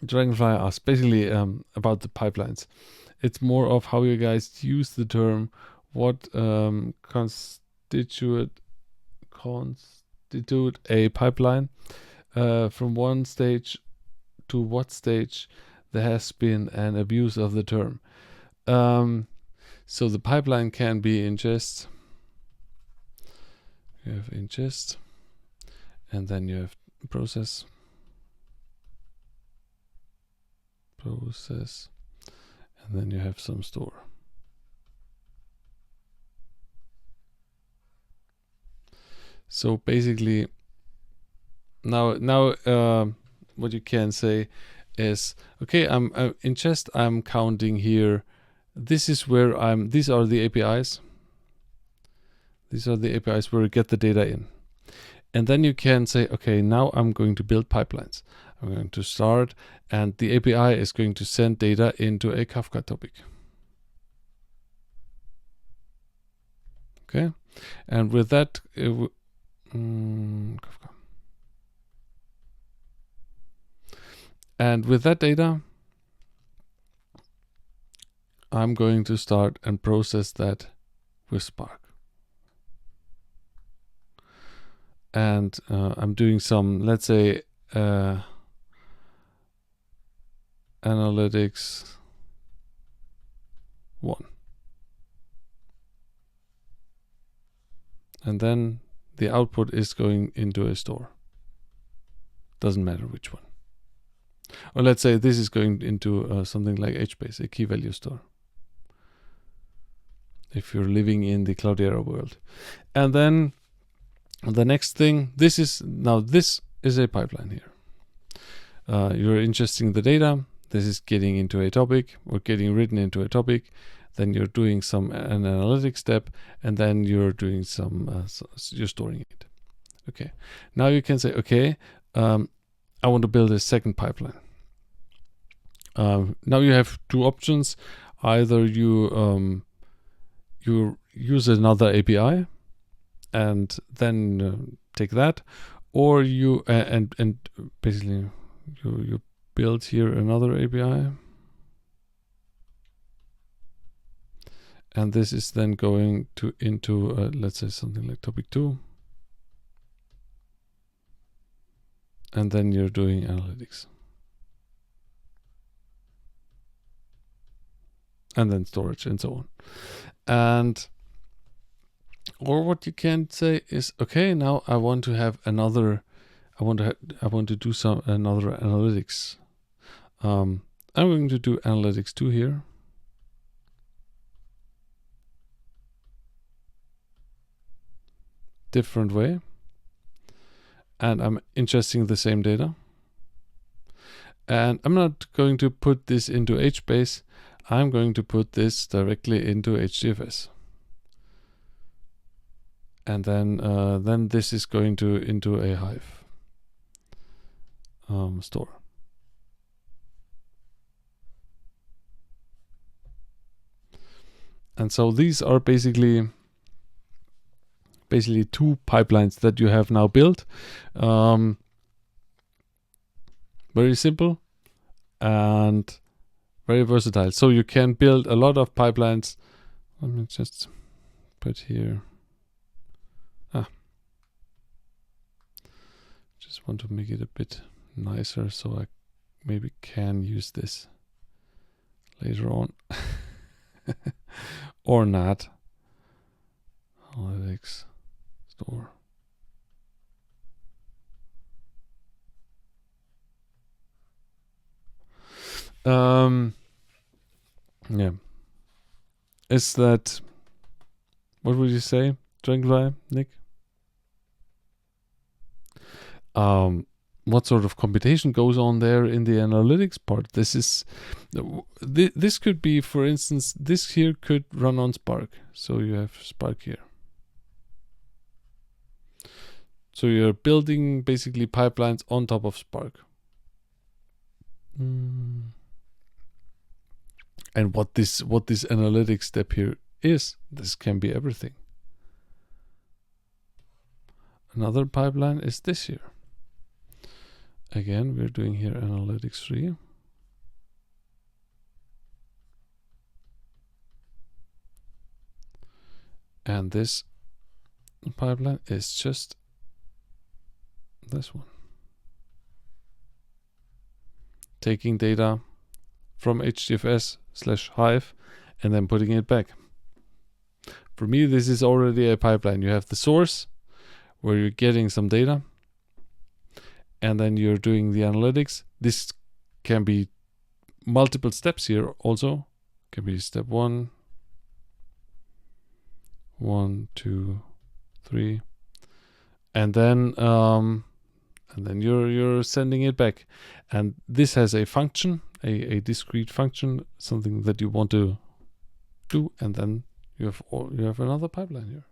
Dragonfly asks basically about the pipelines. It's more of how you guys use the term, what constitute a pipeline, from one stage to what stage there has been an abuse of the term. So the pipeline can be ingest. You have ingest, and then you have process, and then you have some store. So basically, now what you can say is, okay, I'm ingest. I'm counting here. This is where these are the APIs. These are the APIs where you get the data in. And then you can say, okay, now I'm going to build pipelines. I'm going to start, and the API is going to send data into a Kafka topic. Okay, and with that, Kafka. And with that data, I'm going to start and process that with Spark. And I'm doing some, let's say, analytics 1. And then the output is going into a store. Doesn't matter which one. Or let's say this is going into something like HBase, a key value store, if you're living in the Cloudera world. And then the next thing, this is a pipeline here. You're ingesting the data. This is getting into a topic or getting written into a topic. Then you're doing an analytics step, and then you're doing you're storing it. Okay. Now you can say, okay, I want to build a second pipeline. Now you have two options. Either you use another API and then take that, or you and basically you build here another API, and this is then going into let's say something like topic 2, and then you're doing analytics, and then storage and so on. And or what you can say is, okay, now I want to have another. I want to do another analytics. I'm going to do analytics 2 here. Different way. And I'm ingesting the same data. And I'm not going to put this into HBase. I'm going to put this directly into HDFS. And then this is going into a Hive store. And so these are basically two pipelines that you have now built. Very simple and very versatile. So you can build a lot of pipelines. Let me just put here. Just want to make it a bit nicer so I maybe can use this later on. Or not. Analytics store. Yeah. Is that, what would you say, Dragonfly, Nick? What sort of computation goes on there in the analytics part? This could be, for instance, this here could run on Spark. So you have Spark here. So you're building basically pipelines on top of Spark. And what this analytics step here is, this can be everything. Another pipeline is this here. Again, we're doing here analytics 3. And this pipeline is just this one. Taking data from HDFS/Hive and then putting it back. For me, this is already a pipeline. You have the source where you're getting some data, and then you're doing the analytics. This can be multiple steps here also. Can be step 1, 1, 2, 3, and then you're sending it back. And this has a function, a discrete function, something that you want to do, and then you have another pipeline here.